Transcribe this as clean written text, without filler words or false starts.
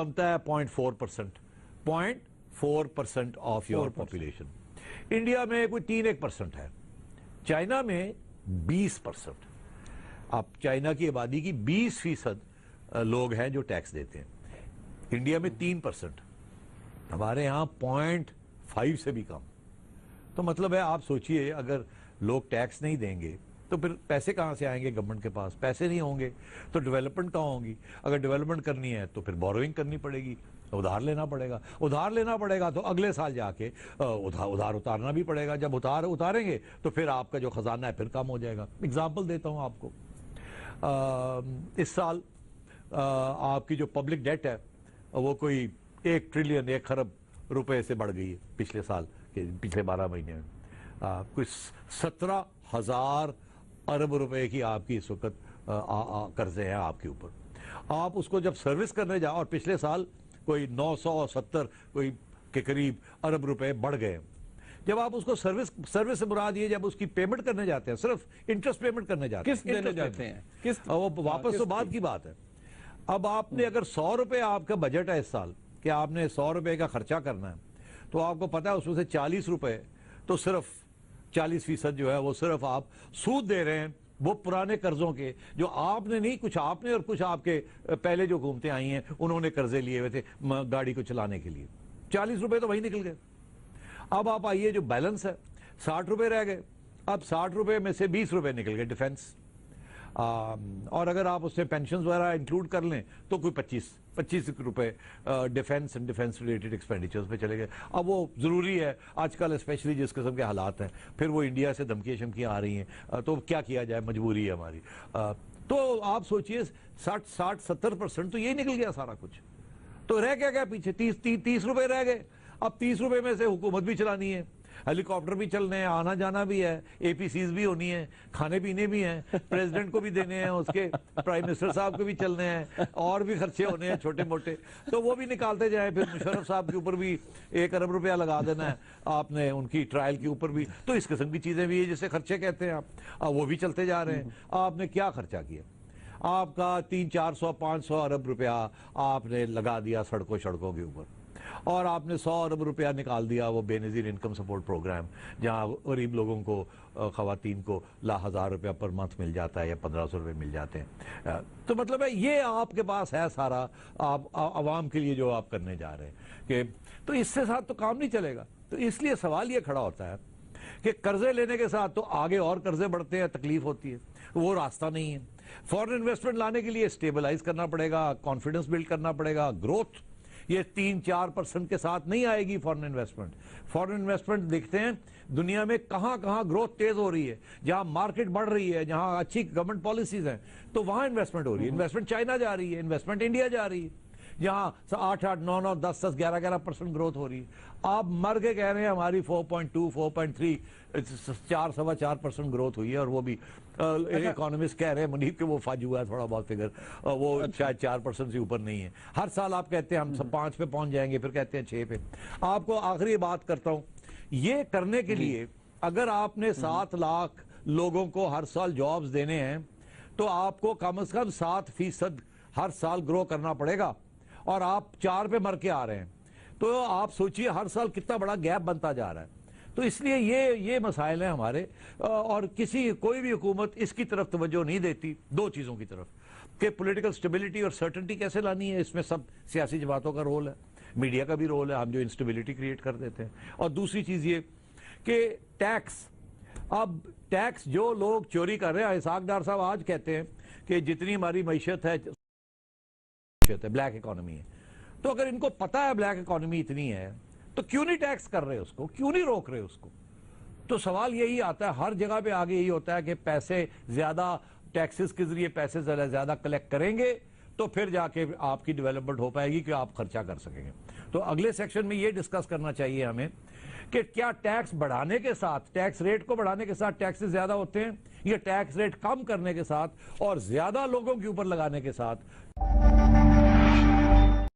बनता है 0.4%, 0.4% of your population. India में कोई 3-1% है, चाइना में 20%। अब चाइना की आबादी की 20% लोग हैं जो टैक्स देते हैं, इंडिया में 3%, हमारे यहाँ 0.5 से भी कम। तो मतलब है, आप सोचिए अगर लोग टैक्स नहीं देंगे तो फिर पैसे कहाँ से आएंगे गवर्नमेंट के पास? पैसे नहीं होंगे तो डेवलपमेंट कहाँ होगी? अगर डेवलपमेंट करनी है तो फिर बोरोइंग करनी पड़ेगी, उधार लेना पड़ेगा। उधार लेना पड़ेगा तो अगले साल जाके उधार उतारना भी पड़ेगा। जब उतारेंगे तो फिर आपका जो खजाना है फिर कम हो जाएगा। एग्जाम्पल देता हूँ आपको, इस साल आपकी जो पब्लिक डेट है वो कोई 1 ट्रिलियन 1 खरब रुपए से बढ़ गई है पिछले साल के पिछले 12 महीने में। कुछ 17,000 अरब रुपए की आपकी इस वक्त कर्जे हैं आपके ऊपर। आप उसको जब सर्विस करने जाओ, और पिछले साल कोई 970 कोई के करीब अरब रुपए बढ़ गए। जब आप उसको सर्विस से मुराद ये, जब उसकी पेमेंट करने जाते हैं, सिर्फ इंटरेस्ट पेमेंट करने जाते हैं, किस्त देने जाते हैं, किस्त वो वापस तो बाद की बात है। अब आपने अगर 100 रुपए आपका बजट है इस साल कि आपने 100 रुपए का खर्चा करना है, तो आपको पता है उसमें से 40 रुपए तो सिर्फ 40% जो है वो सिर्फ आप सूद दे रहे हैं, वो पुराने कर्जों के, जो आपने नहीं, कुछ आपने और कुछ आपके पहले जो हुकूमतें आई हैं उन्होंने कर्जे लिए हुए थे गाड़ी को चलाने के लिए। 40 रुपए तो वही निकल गए। अब आप आइए, जो बैलेंस है 60 रुपए रह गए। अब 60 रुपए में से 20 रुपए निकल गए डिफेंस, और अगर आप उससे पेंशन वगैरह इंक्लूड कर लें तो कोई 25 रुपए defence and defence related expenditures पे चले गए। अब वो ज़रूरी है आजकल, स्पेशली जिस किस्म के हालात हैं, फिर वो इंडिया से धमकी शमकियाँ आ रही हैं, तो क्या किया जाए, मजबूरी है हमारी। तो आप सोचिए 60-70% तो यही निकल गया सारा कुछ। तो रह क्या पीछे? 30 रुपए रह गए। अब 30 रुपए में से हुकूमत भी चलानी है, हेलीकॉप्टर भी चलने हैं, आना जाना भी है, एपीसीज भी होनी है, खाने पीने भी हैं, प्रेसिडेंट को भी देने हैं, उसके प्राइम मिनिस्टर साहब को भी चलने हैं, और भी खर्चे होने हैं छोटे मोटे, तो वो भी निकालते जाए। फिर मुशर्रफ साहब के ऊपर भी 1 अरब रुपया लगा देना है आपने, उनकी ट्रायल के ऊपर भी। तो इस किस्म की चीजें भी है जिसे खर्चे कहते हैं आप, वो भी चलते जा रहे हैं। आपने क्या खर्चा किया? आपका 300-400-500 अरब रुपया आपने लगा दिया सड़कों के ऊपर, और आपने 100 अरब रुपया निकाल दिया वो बेनज़ीर इनकम सपोर्ट प्रोग्राम, जहाँ गरीब लोगों को, ख़वातीन को 1,000 रुपया पर मंथ मिल जाता है या 1,500 रुपये मिल जाते हैं। तो मतलब है ये आपके पास है सारा, आप आवाम के लिए जो आप करने जा रहे हैं कि, तो इससे साथ तो काम नहीं चलेगा। तो इसलिए सवाल ये खड़ा होता है कि कर्जे लेने के साथ तो आगे और कर्जे बढ़ते हैं, तकलीफ होती है, वो रास्ता नहीं है। फॉरेन इन्वेस्टमेंट लाने के लिए स्टेबलाइज करना पड़ेगा, कॉन्फिडेंस बिल्ड करना पड़ेगा, ग्रोथ ये 3-4% के साथ नहीं आएगी फॉरेन इन्वेस्टमेंट। फॉरेन इन्वेस्टमेंट देखते हैं दुनिया में कहां ग्रोथ तेज हो रही है, जहां मार्केट बढ़ रही है, जहां अच्छी गवर्नमेंट पॉलिसीज हैं, तो वहां इन्वेस्टमेंट हो रही है। इन्वेस्टमेंट चाइना जा रही है, इन्वेस्टमेंट इंडिया जा रही है, जहां 8-8, 9-9, 10-10, 11-11% ग्रोथ हो रही है। आप मर के कह रहे हैं हमारी 4.2, 4.3, 4-4.25% ग्रोथ हुई है, और वो भी इकोनॉमिस्ट कह रहे हैं मुनीब के वो फज हुआ है थोड़ा बहुत फिगर, वो शायद 4% से ऊपर नहीं है। हर साल आप कहते हैं हम 5 पे पहुंच जाएंगे, फिर कहते हैं 6 पे। आपको आखिरी बात करता हूं, ये करने के लिए अगर आपने 7 लाख लोगों को हर साल जॉब्स देने हैं, तो आपको कम से कम 7% हर साल ग्रो करना पड़ेगा, और आप 4 पे मर के आ रहे हैं। तो आप सोचिए हर साल कितना बड़ा गैप बनता जा रहा है। तो इसलिए ये मसाइल हैं हमारे, और कोई भी हुकूमत इसकी तरफ तवज्जो नहीं देती, 2 चीज़ों की तरफ, कि पॉलिटिकल स्टेबिलिटी और सर्टेनिटी कैसे लानी है। इसमें सब सियासी जमातों का रोल है, मीडिया का भी रोल है, हम जो इंस्टेबिलिटी क्रिएट कर देते हैं। और दूसरी चीज़ ये कि टैक्स, अब टैक्स जो लोग चोरी कर रहे हैं, इसाक डार साहब आज कहते हैं कि जितनी हमारी मैशत है ब्लैक इकोनॉमी है, तो अगर इनको पता है ब्लैक इकोनॉमी इतनी है तो क्यों नहीं टैक्स कर रहे उसको, क्यों नहीं रोक रहे उसको? तो सवाल यही आता है, हर जगह पे आगे यही होता है कि पैसे ज्यादा, टैक्सेस के जरिए पैसे ज्यादा कलेक्ट करेंगे तो फिर जाके आपकी डेवलपमेंट हो पाएगी कि आप खर्चा कर सकेंगे। तो अगले सेक्शन में ये डिस्कस करना चाहिए हमें कि क्या टैक्स बढ़ाने के साथ, टैक्स रेट को बढ़ाने के साथ टैक्सेस ज्यादा होते हैं, या टैक्स रेट कम करने के साथ और ज्यादा लोगों के ऊपर लगाने के साथ